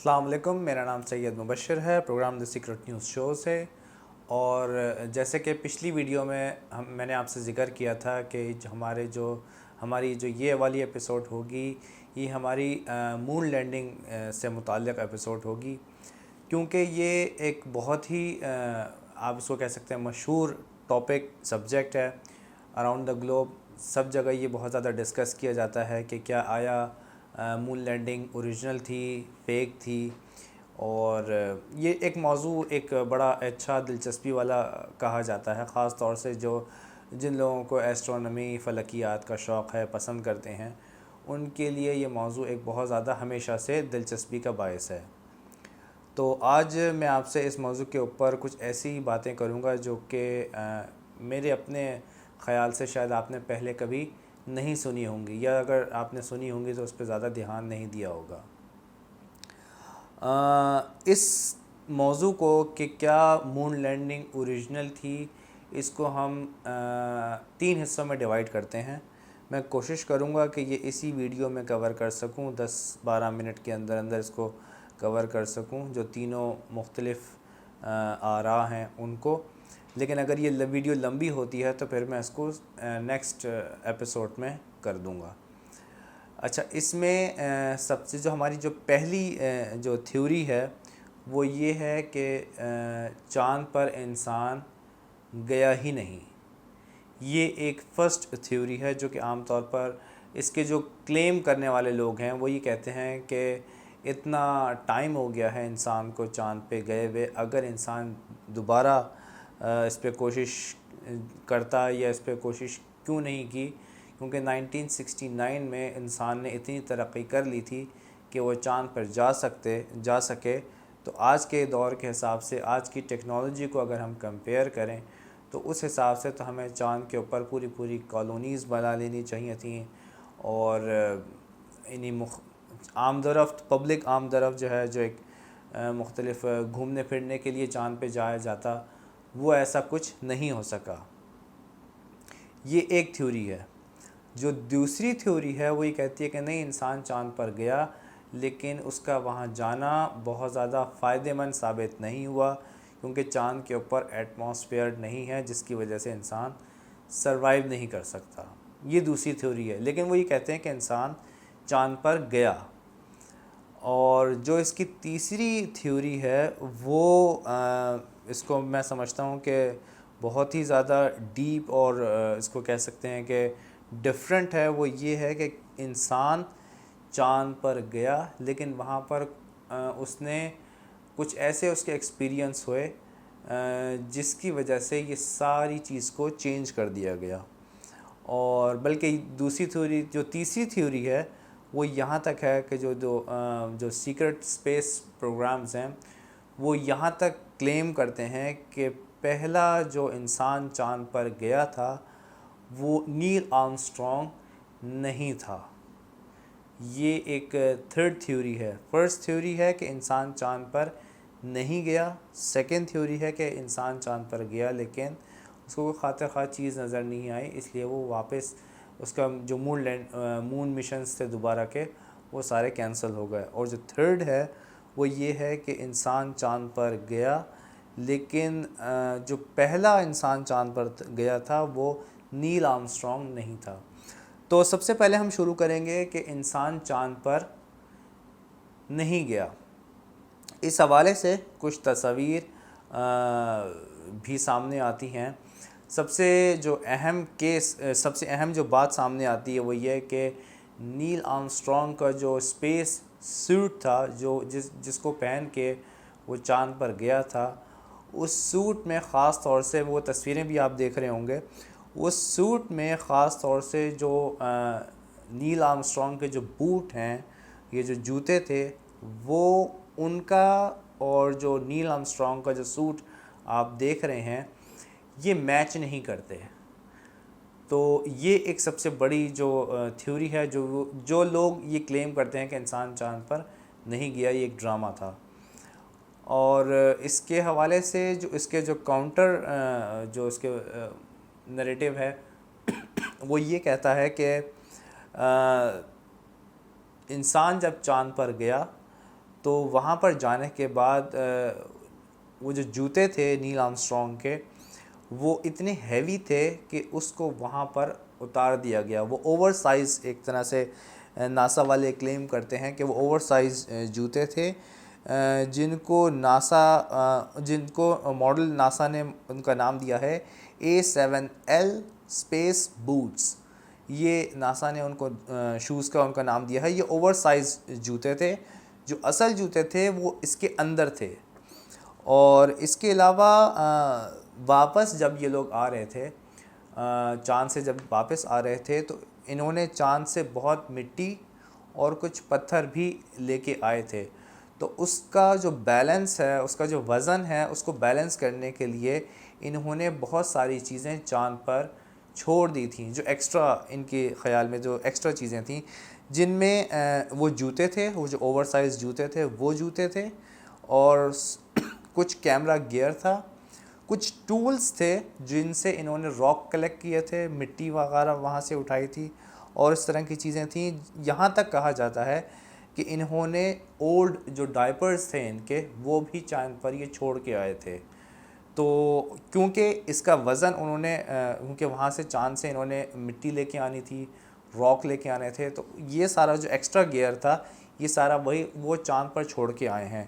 السلام علیکم، میرا نام سید مبشر ہے، پروگرام دی سیکرٹ نیوز شو سے۔ اور جیسے کہ پچھلی ویڈیو میں میں نے آپ سے ذکر کیا تھا کہ ہماری جو یہ والی ایپیسوڈ ہوگی، یہ ہماری مون لینڈنگ سے متعلق ایپیسوڈ ہوگی، کیونکہ یہ ایک بہت ہی آپ اس کو کہہ سکتے ہیں مشہور ٹاپک سبجیکٹ ہے اراؤنڈ دا گلوب۔ سب جگہ یہ بہت زیادہ ڈسکس کیا جاتا ہے کہ کیا آیا مون لینڈنگ اوریجنل تھی، فیک تھی۔ اور یہ ایک موضوع ایک بڑا اچھا دلچسپی والا کہا جاتا ہے، خاص طور سے جن لوگوں کو ایسٹرونومی، فلکیات کا شوق ہے، پسند کرتے ہیں، ان کے لیے یہ موضوع ایک بہت زیادہ ہمیشہ سے دلچسپی کا باعث ہے۔ تو آج میں آپ سے اس موضوع کے اوپر کچھ ایسی باتیں کروں گا جو کہ میرے اپنے خیال سے شاید آپ نے پہلے کبھی نہیں سنی ہوں گی، یا اگر آپ نے سنی ہوں گی تو اس پہ زیادہ دھیان نہیں دیا ہوگا۔ اس موضوع کو کہ کیا مون لینڈنگ اوریجنل تھی، اس کو ہم 3 حصوں میں ڈیوائیڈ کرتے ہیں۔ میں کوشش کروں گا کہ یہ اسی ویڈیو میں کور کر سکوں، 10-12 منٹ کے اندر اندر اس کو کور کر سکوں، جو تینوں مختلف آراء ہیں ان کو۔ لیکن اگر یہ ویڈیو لمبی ہوتی ہے تو پھر میں اس کو نیکسٹ ایپیسوڈ میں کر دوں گا۔ اچھا، اس میں سب سے جو ہماری جو پہلی جو تھیوری ہے وہ یہ ہے کہ چاند پر انسان گیا ہی نہیں۔ یہ ایک فرسٹ تھیوری ہے جو کہ عام طور پر اس کے جو کلیم کرنے والے لوگ ہیں وہ یہ کہتے ہیں کہ اتنا ٹائم ہو گیا ہے انسان کو چاند پہ گئے ہوئے، اگر انسان دوبارہ اس پہ کوشش کرتا یا اس پہ کوشش کیوں نہیں کی، کیونکہ 1969 میں انسان نے اتنی ترقی کر لی تھی کہ وہ چاند پر جا سکے۔ تو آج کے دور کے حساب سے، آج کی ٹیکنالوجی کو اگر ہم کمپیئر کریں تو اس حساب سے تو ہمیں چاند کے اوپر پوری کالونیز بنا لینی چاہیے تھیں، اور عام درفت، پبلک عام درفت جو ہے، جو ایک مختلف گھومنے پھرنے کے لیے چاند پہ جایا جاتا، وہ ایسا کچھ نہیں ہو سکا۔ یہ ایک تھیوری ہے۔ جو دوسری تھیوری ہے وہ یہ کہتی ہے کہ نہیں، انسان چاند پر گیا لیکن اس کا وہاں جانا بہت زیادہ فائدہ مند ثابت نہیں ہوا، کیونکہ چاند کے اوپر ایٹماسفیئر نہیں ہے جس کی وجہ سے انسان سروائیو نہیں کر سکتا۔ یہ دوسری تھیوری ہے، لیکن وہ یہ کہتے ہیں کہ انسان چاند پر گیا۔ اور جو اس کی تیسری تھیوری ہے وہ اس کو میں سمجھتا ہوں کہ بہت ہی زیادہ ڈیپ اور اس کو کہہ سکتے ہیں کہ ڈفرینٹ ہے۔ وہ یہ ہے کہ انسان چاند پر گیا لیکن وہاں پر اس نے کچھ ایسے اس کے ایکسپیرینس ہوئے جس کی وجہ سے یہ ساری چیز کو چینج کر دیا گیا۔ اور بلکہ دوسری تھیوری، جو تیسری تھیوری ہے، وہ یہاں تک ہے کہ جو سیکرٹ اسپیس پروگرامز ہیں وہ یہاں تک کلیم کرتے ہیں کہ پہلا جو انسان چاند پر گیا تھا وہ نیل آرمسٹرانگ نہیں تھا۔ یہ ایک تھرڈ تھیوری ہے۔ فرسٹ تھیوری ہے کہ انسان چاند پر نہیں گیا، سیکنڈ تھیوری ہے کہ انسان چاند پر گیا لیکن اس کو کوئی خاطر خواہ چیز نظر نہیں آئی، اس لیے وہ واپس اس کا جو مون مشنز تھے دوبارہ کے، وہ سارے کینسل ہو گئے۔ اور جو تھرڈ ہے وہ یہ ہے کہ انسان چاند پر گیا لیکن جو پہلا انسان چاند پر گیا تھا وہ نیل آرمسٹرانگ نہیں تھا۔ تو سب سے پہلے ہم شروع کریں گے کہ انسان چاند پر نہیں گیا۔ اس حوالے سے کچھ تصاویر بھی سامنے آتی ہیں۔ سب سے اہم جو بات سامنے آتی ہے وہ یہ کہ نیل آرمسٹرانگ کا جو اسپیس سوٹ تھا، جس کو پہن کے وہ چاند پر گیا تھا، اس سوٹ میں خاص طور سے، وہ تصویریں بھی آپ دیکھ رہے ہوں گے، اس سوٹ میں خاص طور سے جو نیل آرمسٹرانگ کے جو بوٹ ہیں، یہ جو جوتے تھے، وہ ان کا اور جو نیل آرمسٹرانگ کا جو سوٹ آپ دیکھ رہے ہیں یہ میچ نہیں کرتے۔ تو یہ ایک سب سے بڑی جو تھیوری ہے، جو لوگ یہ کلیم کرتے ہیں کہ انسان چاند پر نہیں گیا، یہ ایک ڈرامہ تھا۔ اور اس کے حوالے سے جو اس کے جو کاؤنٹر جو اس کے نریٹو ہے وہ یہ کہتا ہے کہ انسان جب چاند پر گیا تو وہاں پر جانے کے بعد وہ جو جوتے تھے نیل آرمسٹرانگ کے وہ اتنے ہیوی تھے کہ اس کو وہاں پر اتار دیا گیا. وہ اوور سائز ایک طرح سے ناسا والے کلیم کرتے ہیں کہ وہ اوور سائز جوتے تھے جن کو ماڈل ناسا نے ان کا نام دیا ہے A7L اسپیس بوٹس. یہ ناسا نے ان کو شوز کا ان کا نام دیا ہے. یہ اوور سائز جوتے تھے. جو اصل جوتے تھے وہ اس کے اندر تھے. اور اس کے علاوہ واپس جب یہ لوگ آ رہے تھے چاند سے جب واپس آ رہے تھے تو انہوں نے چاند سے بہت مٹی اور کچھ پتھر بھی لے کے آئے تھے. تو اس کا جو بیلنس ہے, اس کا جو وزن ہے, اس کو بیلنس کرنے کے لیے انہوں نے بہت ساری چیزیں چاند پر چھوڑ دی تھیں, جو ایکسٹرا ان کے خیال میں جو ایکسٹرا چیزیں تھیں, جن میں وہ جوتے تھے, وہ جو اوور سائز جوتے تھے وہ جوتے تھے, اور کچھ کیمرہ گیئر تھا, کچھ ٹولز تھے جن سے انہوں نے راک کلیکٹ کیے تھے, مٹی وغیرہ وہاں سے اٹھائی تھی, اور اس طرح کی چیزیں تھیں. یہاں تک کہا جاتا ہے کہ انہوں نے اولڈ جو ڈائپرز تھے ان کے وہ بھی چاند پر یہ چھوڑ کے آئے تھے. تو کیونکہ اس کا وزن انہوں نے کیونکہ وہاں سے چاند سے انہوں نے مٹی لے کے آنی تھی, راک لے کے آنے تھے, تو یہ سارا جو ایکسٹرا گیئر تھا یہ سارا وہ چاند پر چھوڑ کے آئے ہیں.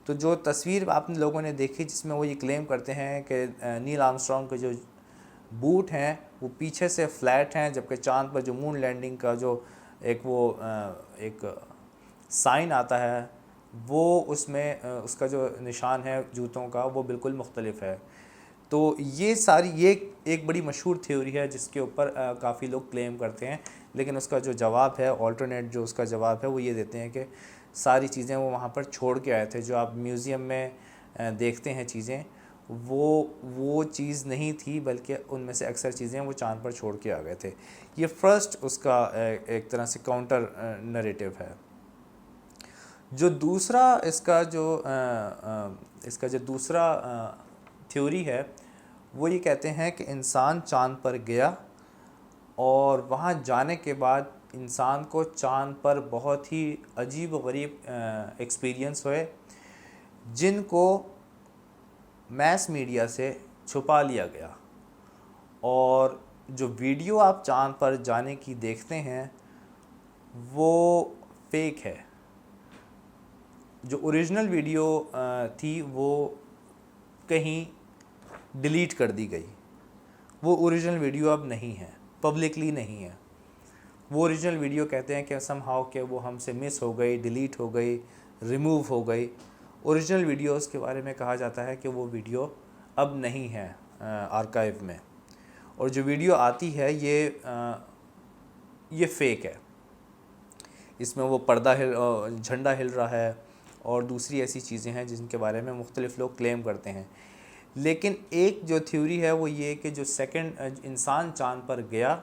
تو جو تصویر آپ لوگوں نے دیکھی جس میں وہ یہ کلیم کرتے ہیں کہ نیل آرمسٹرانگ کے جو بوٹ ہیں وہ پیچھے سے فلیٹ ہیں, جبکہ چاند پر جو مون لینڈنگ کا جو ایک سائن آتا ہے وہ اس میں اس کا جو نشان ہے جوتوں کا وہ بالکل مختلف ہے. تو یہ ایک بڑی مشہور تھیوری ہے جس کے اوپر کافی لوگ کلیم کرتے ہیں, لیکن اس کا جو جواب ہے, آلٹرنیٹ جو اس کا جواب ہے, وہ یہ دیتے ہیں کہ ساری چیزیں وہ وہاں پر چھوڑ کے آئے تھے. جو آپ میوزیم میں دیکھتے ہیں چیزیں وہ چیز نہیں تھی, بلکہ ان میں سے اکثر چیزیں وہ چاند پر چھوڑ کے آ گئے تھے. یہ فرسٹ اس کا ایک طرح سے کاؤنٹر نریٹو ہے. جو دوسرا اس کا جو دوسرا تھیوری ہے وہ یہ کہتے ہیں کہ انسان چاند پر گیا اور وہاں جانے کے بعد انسان کو چاند پر بہت ہی عجیب و غریب ایکسپیرینس ہوئے جن کو میس میڈیا سے چھپا لیا گیا. اور جو ویڈیو آپ چاند پر جانے کی دیکھتے ہیں وہ فیک ہے. جو اوریجنل ویڈیو تھی وہ کہیں ڈیلیٹ کر دی گئی. وہ اوریجنل ویڈیو اب نہیں ہے, پبلکلی نہیں ہے. وہ اوریجنل ویڈیو کہتے ہیں کہ سم ہاؤ کہ وہ ہم سے مس ہو گئی, ڈیلیٹ ہو گئی, ریموو ہو گئی. اوریجنل ویڈیوز کے بارے میں کہا جاتا ہے کہ وہ ویڈیو اب نہیں ہے آرکائیو میں, اور جو ویڈیو آتی ہے یہ فیک ہے. اس میں وہ جھنڈا ہل رہا ہے اور دوسری ایسی چیزیں ہیں جن کے بارے میں مختلف لوگ کلیم کرتے ہیں. لیکن ایک جو تھیوری ہے وہ یہ کہ جو سیکنڈ انسان چاند پر گیا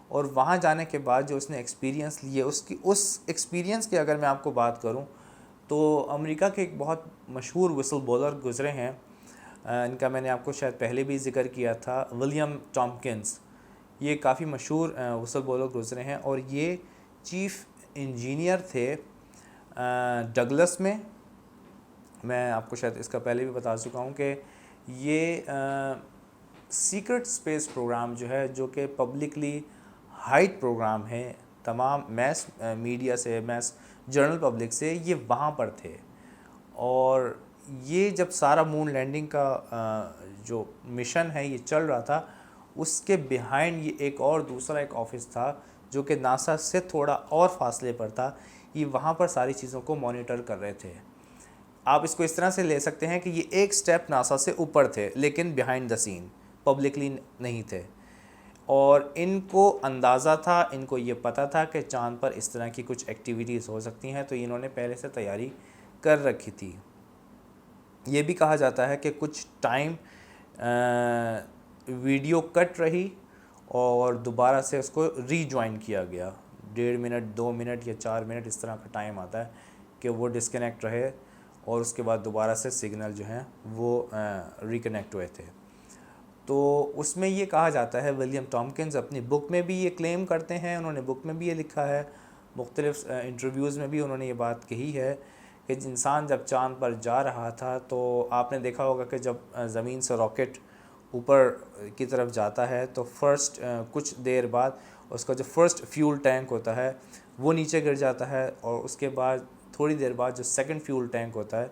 اور وہاں جانے کے بعد جو اس نے ایکسپیرینس لیے, اس ایکسپیرینس کی اگر میں آپ کو بات کروں تو امریکہ کے ایک بہت مشہور وسل بولر گزرے ہیں, ان کا میں نے آپ کو شاید پہلے بھی ذکر کیا تھا, ولیم ٹامکنز. یہ کافی مشہور وسل بولر گزرے ہیں اور یہ چیف انجینئر تھے ڈگلس میں. میں آپ کو شاید اس کا پہلے بھی بتا چکا ہوں کہ یہ سیکرٹ اسپیس پروگرام جو ہے, جو کہ پبلکلی ہائڈ پروگرام ہے تمام میس میڈیا سے, میس جنرل پبلک سے, یہ وہاں پر تھے. اور یہ جب سارا مون لینڈنگ کا جو مشن ہے یہ چل رہا تھا, اس کے بیہائنڈ یہ ایک اور دوسرا ایک آفس تھا جو کہ ناسا سے تھوڑا اور فاصلے پر تھا. یہ وہاں پر ساری چیزوں کو مانیٹر کر رہے تھے. آپ اس کو اس طرح سے لے سکتے ہیں کہ یہ ایک سٹیپ ناسا سے اوپر تھے, لیکن بیہائنڈ دا سین پبلکلی نہیں تھے. اور ان کو اندازہ تھا, ان کو یہ پتہ تھا کہ چاند پر اس طرح کی کچھ ایکٹیویٹیز ہو سکتی ہیں, تو انہوں نے پہلے سے تیاری کر رکھی تھی. یہ بھی کہا جاتا ہے کہ کچھ ٹائم ویڈیو کٹ رہی اور دوبارہ سے اس کو ری جوائن کیا گیا. 1.5 منٹ 2 منٹ یا 4 منٹ اس طرح کا ٹائم آتا ہے کہ وہ ڈسکنیکٹ رہے اور اس کے بعد دوبارہ سے سگنل جو ہیں وہ ریکنیکٹ ہوئے تھے. تو اس میں یہ کہا جاتا ہے, ولیم ٹامکنز اپنی بک میں بھی یہ کلیم کرتے ہیں, انہوں نے بک میں بھی یہ لکھا ہے, مختلف انٹرویوز میں بھی انہوں نے یہ بات کہی ہے کہ انسان جب چاند پر جا رہا تھا تو آپ نے دیکھا ہوگا کہ جب زمین سے راکٹ اوپر کی طرف جاتا ہے تو فرسٹ کچھ دیر بعد اس کا جو فرسٹ فیول ٹینک ہوتا ہے وہ نیچے گر جاتا ہے، اور اس کے بعد تھوڑی دیر بعد جو سیکنڈ فیول ٹینک ہوتا ہے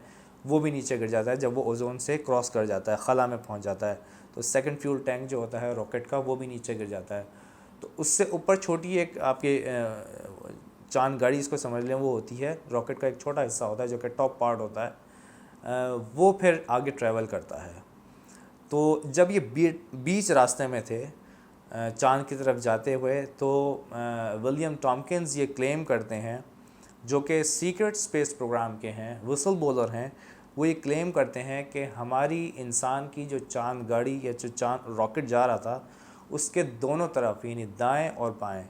وہ بھی نیچے گر جاتا ہے جب وہ اوزون سے کراس کر جاتا ہے، خلا میں پہنچ جاتا ہے، تو سیکنڈ فیول ٹینک جو ہوتا ہے راکٹ کا وہ بھی نیچے گر جاتا ہے۔ تو اس سے اوپر چھوٹی ایک آپ کے چاند گاڑی اس کو سمجھ لیں وہ ہوتی ہے، راکٹ کا ایک چھوٹا حصہ ہوتا ہے جو کہ ٹاپ پارٹ ہوتا ہے، وہ پھر آگے ٹریول کرتا ہے۔ تو جب یہ بیچ راستے میں تھے چاند کی طرف جاتے ہوئے تو ولیم ٹامکنز یہ کلیم کرتے ہیں، جو کہ سیکرٹ اسپیس پروگرام کے ہیں، وسل بولر ہیں، وہ یہ کلیم کرتے ہیں کہ ہماری انسان کی جو چاند گاڑی یا جو چاند راکٹ جا رہا تھا اس کے دونوں طرف یعنی دائیں اور بائیں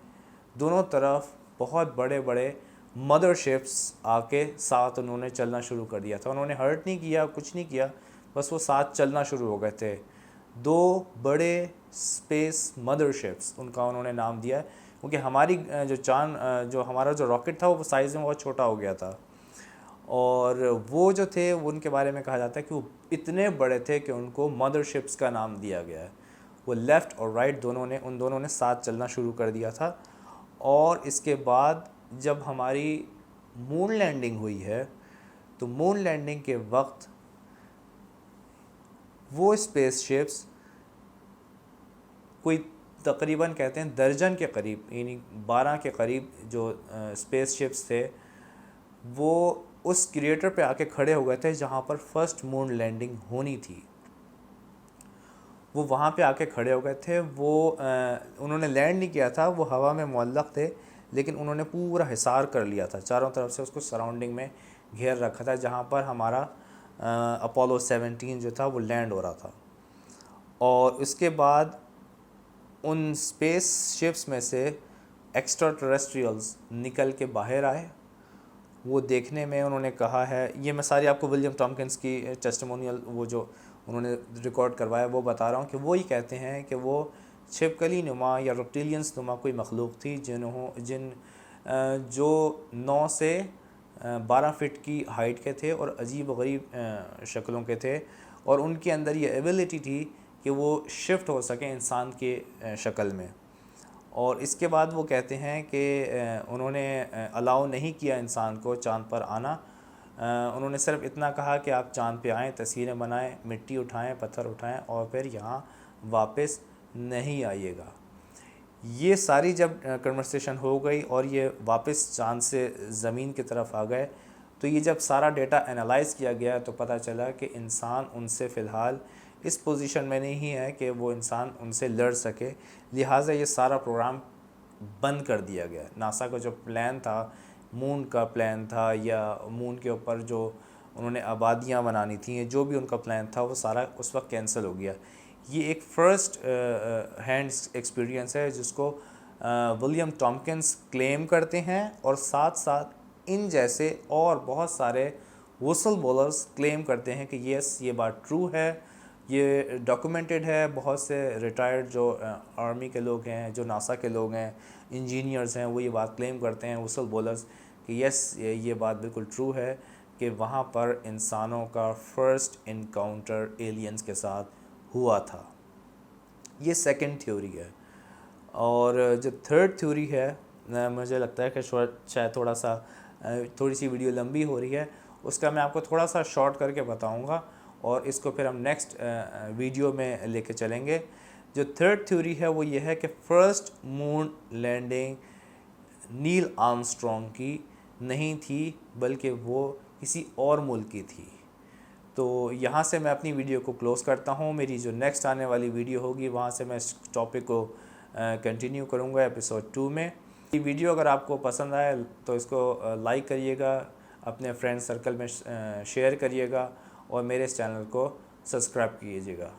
دونوں طرف بہت بڑے بڑے مدر شپس آ کے ساتھ انہوں نے چلنا شروع کر دیا تھا۔ انہوں نے ہرٹ نہیں کیا، کچھ نہیں کیا، بس وہ ساتھ چلنا شروع ہو گئے تھے۔ دو بڑے اسپیس مدر شپس ان کا انہوں نے نام دیا ہے، کیونکہ ہماری جو ہمارا جو راکٹ تھا وہ سائز میں بہت چھوٹا ہو گیا تھا، اور وہ جو تھے ان کے بارے میں کہا جاتا ہے کہ وہ اتنے بڑے تھے کہ ان کو مدر شپس کا نام دیا گیا ہے۔ وہ لیفٹ اور رائٹ ان دونوں نے ساتھ چلنا شروع کر دیا تھا، اور اس کے بعد جب ہماری مون لینڈنگ ہوئی ہے تو مون لینڈنگ کے وقت وہ اسپیس شپس کوئی تقریباً کہتے ہیں درجن کے قریب یعنی 12 کے قریب جو اسپیس شپس تھے وہ اس کریٹر پہ آ کے کھڑے ہو گئے تھے جہاں پر فرسٹ مون لینڈنگ ہونی تھی۔ وہ وہاں پہ آ کے کھڑے ہو گئے تھے، وہ انہوں نے لینڈ نہیں کیا تھا، وہ ہوا میں معلق تھے، لیکن انہوں نے پورا حصار کر لیا تھا، چاروں طرف سے اس کو سراؤنڈنگ میں گھیر رکھا تھا جہاں پر ہمارا اپولو 17 جو تھا وہ لینڈ ہو رہا تھا۔ اور اس کے بعد ان اسپیس شپس میں سے ایکسٹرا ٹریسٹریلز نکل کے باہر آئے۔ وہ دیکھنے میں انہوں نے کہا ہے، یہ میں ساری آپ کو ولیم ٹامکنز کی ٹیسٹیمونیل وہ جو انہوں نے ریکارڈ کروایا وہ بتا رہا ہوں، کہ وہی کہتے ہیں کہ وہ چھپکلی نما یا ریپٹیلینز نما کوئی مخلوق تھی جو 9 سے 12 فٹ کی ہائٹ کے تھے اور عجیب و غریب شکلوں کے تھے، اور ان کے اندر یہ ایبیلٹی تھی کہ وہ شفٹ ہو سکیں انسان کے شکل میں۔ اور اس کے بعد وہ کہتے ہیں کہ انہوں نے الاؤ نہیں کیا انسان کو چاند پر آنا، انہوں نے صرف اتنا کہا کہ آپ چاند پہ آئیں، تصویریں بنائیں، مٹی اٹھائیں، پتھر اٹھائیں، اور پھر یہاں واپس نہیں آئیے گا۔ یہ ساری جب کنورسیشن ہو گئی اور یہ واپس چاند سے زمین کی طرف آ گئے، تو یہ جب سارا ڈیٹا انالائز کیا گیا تو پتہ چلا کہ انسان ان سے فی الحال اس پوزیشن میں نہیں ہے کہ وہ انسان ان سے لڑ سکے، لہٰذا یہ سارا پروگرام بند کر دیا گیا۔ ناسا کا جو پلان تھا، مون کا پلان تھا، یا مون کے اوپر جو انہوں نے آبادیاں بنانی تھیں، جو بھی ان کا پلان تھا وہ سارا اس وقت کینسل ہو گیا۔ یہ ایک فرسٹ ہینڈ ایکسپیرینس ہے جس کو ولیم ٹامکنز کلیم کرتے ہیں، اور ساتھ ساتھ ان جیسے اور بہت سارے وسل بولرز کلیم کرتے ہیں کہ یس یہ بات ٹرو ہے، یہ ڈاکومنٹڈ ہے۔ بہت سے ریٹائرڈ جو آرمی کے لوگ ہیں، جو ناسا کے لوگ ہیں، انجینئرز ہیں، وہ یہ بات کلیم کرتے ہیں وسل بولرز کہ یس یہ بات بالکل ٹرو ہے کہ وہاں پر انسانوں کا فرسٹ انکاؤنٹر ایلینز کے ساتھ ہوا تھا۔ یہ سیکنڈ تھیوری ہے۔ اور جو تھرڈ تھیوری ہے، مجھے لگتا ہے کہ شاید تھوڑی سی ویڈیو لمبی ہو رہی ہے، اس کا میں آپ کو تھوڑا سا شارٹ کر کے بتاؤں گا، اور اس کو پھر ہم نیکسٹ ویڈیو میں لے کے چلیں گے۔ جو تھرڈ تھیوری ہے وہ یہ ہے کہ فرسٹ مون لینڈنگ نیل آرمسٹرانگ کی نہیں تھی، بلکہ وہ کسی اور ملک کی تھی۔ تو یہاں سے میں اپنی ویڈیو کو کلوز کرتا ہوں۔ میری جو نیکسٹ آنے والی ویڈیو ہوگی وہاں سے میں اس ٹاپک کو کنٹینیو کروں گا ایپیسوڈ 2 میں۔ یہ ویڈیو اگر آپ کو پسند آئے تو اس کو لائک کریے گا، اپنے فرینڈ سرکل میں شیئر کریے گا، اور میرے اس چینل کو سبسکرائب کیجیے گا۔